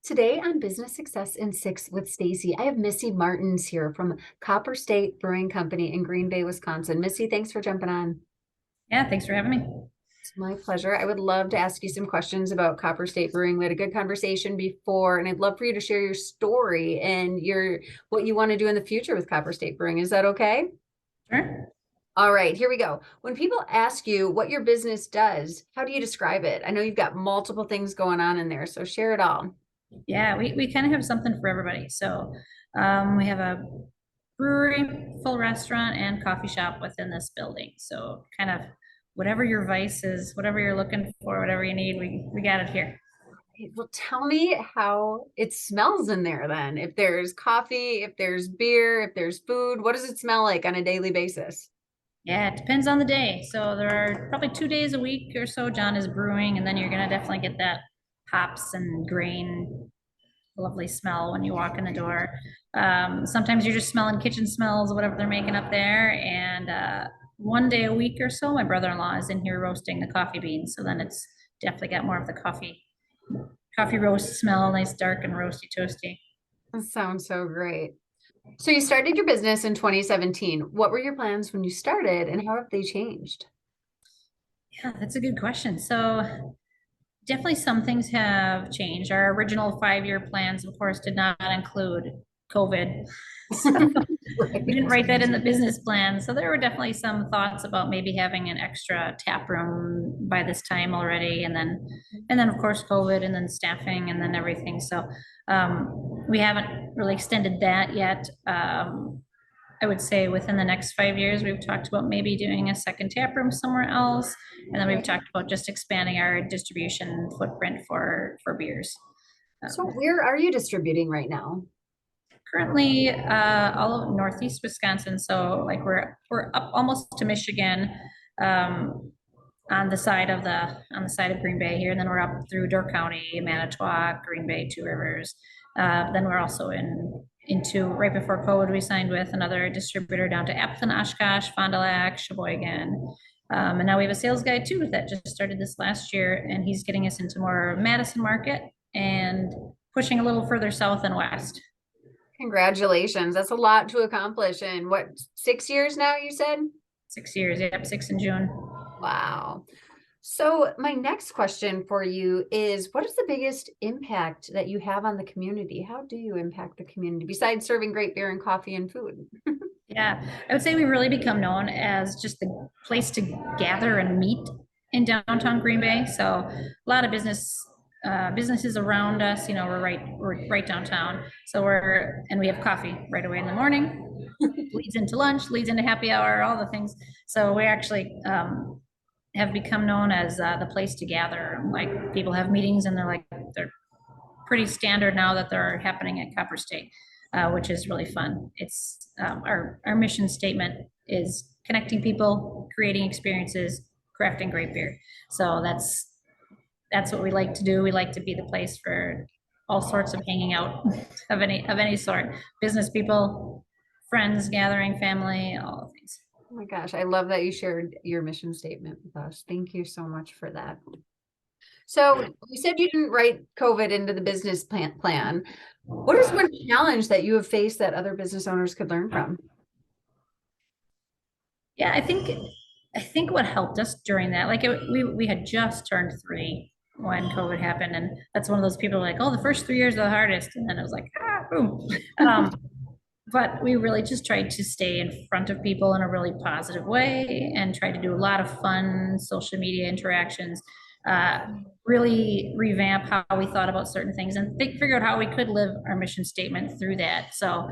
Today on Business Success in Six with Stacie, I have Missy Martins here from Copper State Brewing Company in Green Bay, Wisconsin. Missy, thanks for jumping on. Yeah, thanks for having me. It's my pleasure. I would love to ask you some questions about Copper State Brewing. We had a good conversation before, and I'd love for you to share your story and your what you want to do in the future with Copper State Brewing. Is that okay? Sure. All right, here we go. When people ask you what your business does, how do you describe it? I know you've got multiple things going on in there, so share it all. Yeah, we kind of have something for everybody. We have a brewery, full restaurant, and coffee shop within this building. So kind of whatever your vice is, whatever you're looking for, whatever you need, we got it here. Well, tell me how it smells in there then. If there's coffee, if there's beer, if there's food, what does it smell like on a daily basis? Yeah, it depends on the day. So there are probably 2 days a week or so John is brewing, and then you're gonna definitely get that hops and grain lovely smell when you walk in the door. Sometimes you're just smelling kitchen smells, whatever they're making up there. And 1 day a week or so, my brother-in-law is in here roasting the coffee beans. So then it's definitely got more of the coffee roast smell, nice dark and roasty toasty. That sounds so great. So you started your business in 2017. What were your plans when you started and how have they changed? Yeah, that's a good question. So definitely some things have changed. Our original 5-year plans, of course, did not include COVID. So we didn't Right. write that in the business plan. So there were definitely some thoughts about maybe having an extra tap room by this time already. And then of course, COVID and then staffing and then everything. So we haven't really extended that yet. I would say within the next 5 years, we've talked about maybe doing a second tap room somewhere else. And then we've Okay. talked about just expanding our distribution footprint for beers. So Um, where are you distributing right now? Currently, all of northeast Wisconsin, so like we're up almost to Michigan, um, on the side of Green Bay here, and then we're up through Door County, Manitowoc, Green Bay, Two Rivers. Then we're also into right before COVID, we signed with another distributor down to Appleton, Oshkosh, Fond du Lac, Sheboygan. And now we have a sales guy too that just started this last year, and he's getting us into more Madison market and pushing a little further south and west. Congratulations. That's a lot to accomplish in what, 6 years now, you said? 6 years, yep, 6 in June. Wow. So my next question for you is, what is the biggest impact that you have on the community? How do you impact the community besides serving great beer and coffee and food? Yeah, I would say we really become known as just the place to gather and meet in downtown Green Bay. So a lot of businesses around us, we're right downtown. And we have coffee right away in the morning, leads into lunch, leads into happy hour, all the things. So we actually have become known as the place to gather. Like people have meetings and they're pretty standard now that they're happening at Copper State, which is really fun. It's our mission statement is connecting people, creating experiences, crafting great beer. So that's what we like to do. We like to be the place for all sorts of hanging out of any sort, business people, friends, gathering, family, all the things. Oh my gosh, I love that you shared your mission statement with us. Thank you so much for that. So you said you didn't write COVID into the business plan. What is one challenge that you have faced that other business owners could learn from? Yeah, I think what helped us during that, we had just turned 3 when COVID happened, and that's one of those people like, oh, the first 3 years are the hardest, and then it was like, boom. Um, but we really just tried to stay in front of people in a really positive way and try to do a lot of fun social media interactions, uh, really revamp how we thought about certain things and figure out how we could live our mission statement through that. So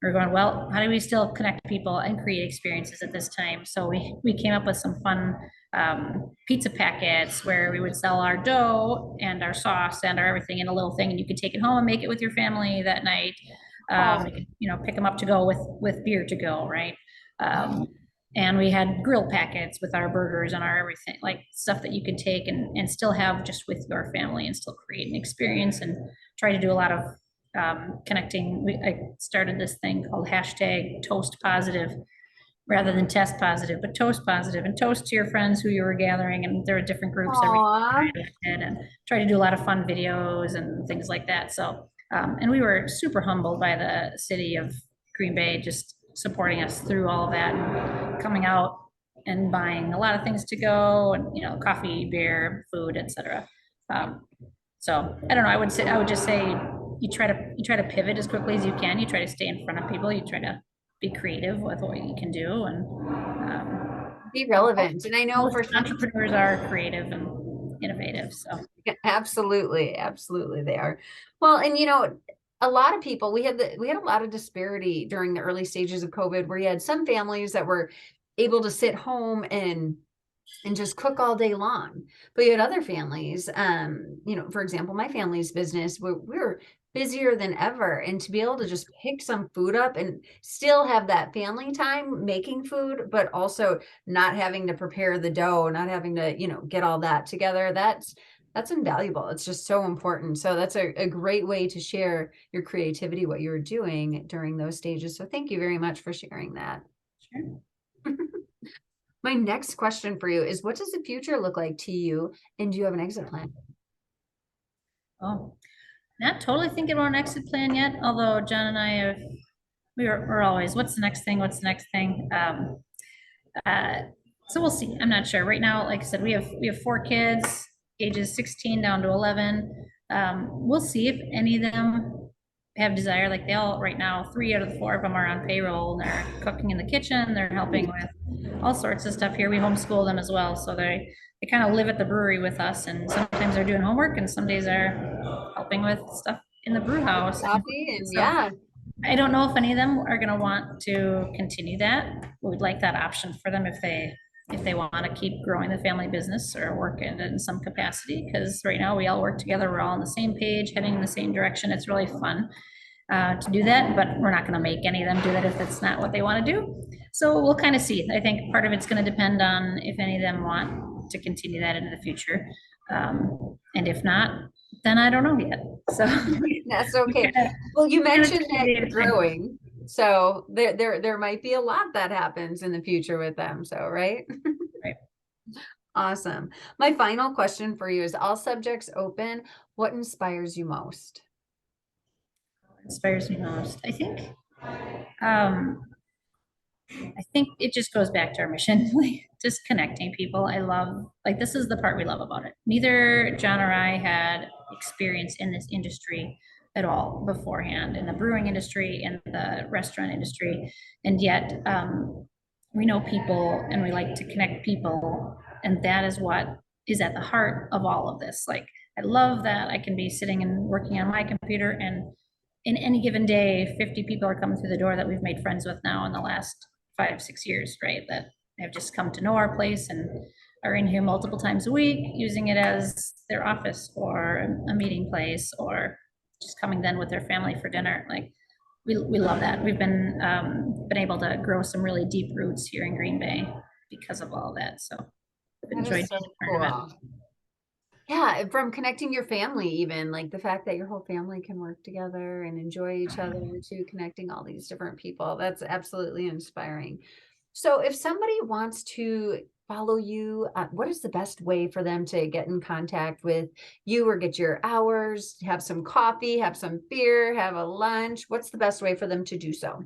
we're going, well, how do we still connect people and create experiences at this time? So we came up with some fun pizza packets where we would sell our dough and our sauce and our everything in a little thing, and you could take it home and make it with your family that night. Oh, You could, pick them up to go with beer to go, right? Um, and we had grill packets with our burgers and our everything, like stuff that you could take and still have just with your family and still create an experience and try to do a lot of connecting. I started this thing called hashtag Toast Positive, rather than test positive, but toast positive, and toast to your friends who you were gathering. And there were different groups every Aw, night, and try to do a lot of fun videos and things like that. So, and we were super humbled by the city of Green Bay just supporting us through all of that and coming out and buying a lot of things to go, and coffee, beer, food, etc. So I don't know. I would just say you try to pivot as quickly as you can. You try to stay in front of people. You try to be creative with what you can do, and be relevant. And I know most for some entrepreneurs are creative and innovative. So yeah, absolutely, absolutely they are. Well, and a lot of people, we had a lot of disparity during the early stages of COVID, where you had some families that were able to sit home and just cook all day long. But you had other families, for example, my family's business, we're busier than ever. And to be able to just pick some food up and still have that family time making food, but also not having to prepare the dough, not having to, get all that together, that's invaluable. It's just so important. So that's a great way to share your creativity, what you were doing during those stages. So thank you very much for sharing that. sure. My next question for you is, what does the future look like to you? And do you have an exit plan? Oh, not totally thinking about an exit plan yet. Although John and I have, we're always, what's the next thing? What's the next thing? Uh, so we'll see. I'm not sure right now. Like I said, we have 4 kids, ages 16 down to 11. We'll see if any of them have desire. Like they all right now, 3 out of the 4 of them are on payroll. And they're cooking in the kitchen. They're helping with all sorts of stuff here. We homeschool them as well, so they kind of live at the brewery with us. And sometimes they're doing homework, and some days are helping with stuff in the brew house. Coffee and So yeah, I don't know if any of them are going to want to continue that. We'd like that option for them if they want to keep growing the family business or work in some capacity. Because right now we all work together, we're all on the same page, heading in the same direction. It's really fun to do that, but we're not going to make any of them do that if it's not what they want to do. So we'll kind of see. I think part of it's going to depend on if any of them want to continue that into the future, and if not, then I don't know yet. So that's okay. Well, you mentioned that you're growing, so there might be a lot that happens in the future with them. So, right? Right. Awesome. My final question for you is, all subjects open. What inspires you most? Inspires me most. Um, I think it just goes back to our mission, like just connecting people. I love, like, this is the part we love about it. Neither John or I had experience in this industry at all beforehand, in the brewing industry, in the restaurant industry. And yet, we know people and we like to connect people. And that is what is at the heart of all of this. Like, I love that I can be sitting and working on my computer, and in any given day, 50 people are coming through the door that we've made friends with now in the last 5, 6 years, right? That have just come to know our place and are in here multiple times a week, using it as their office or a meeting place, or just coming then with their family for dinner. Like, we love that. We've been able to grow some really deep roots here in Green Bay because of all of that. So I've That enjoyed is so being a part of cool. it. Yeah, from connecting your family, even like the fact that your whole family can work together and enjoy each other, to connecting all these different people. That's absolutely inspiring. So, if somebody wants to follow you, what is the best way for them to get in contact with you or get your hours, have some coffee, have some beer, have a lunch? What's the best way for them to do so?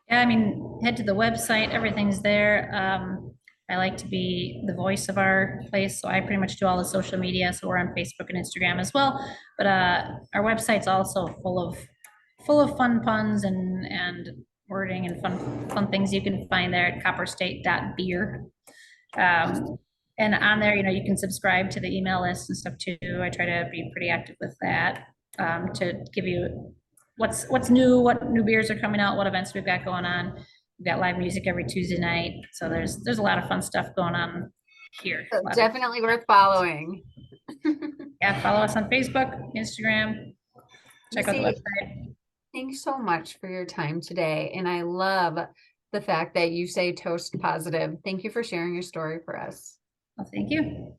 Yeah, I mean, head to the website, everything's there. I like to be the voice of our place, so I pretty much do all the social media. So we're on Facebook and Instagram as well. But our website's also full of fun puns and wording and fun things you can find there at copperstate.beer. And on there, you can subscribe to the email list and stuff too. I try to be pretty active with that, to give you what's new, what new beers are coming out, what events we've got going on. We've got live music every Tuesday night, so there's a lot of fun stuff going on here. So definitely worth following. Yeah, follow us on Facebook, Instagram, check out the See, website. thanks so much for your time today. And I love the fact that you say toast positive. Thank you for sharing your story for us. Well, thank you.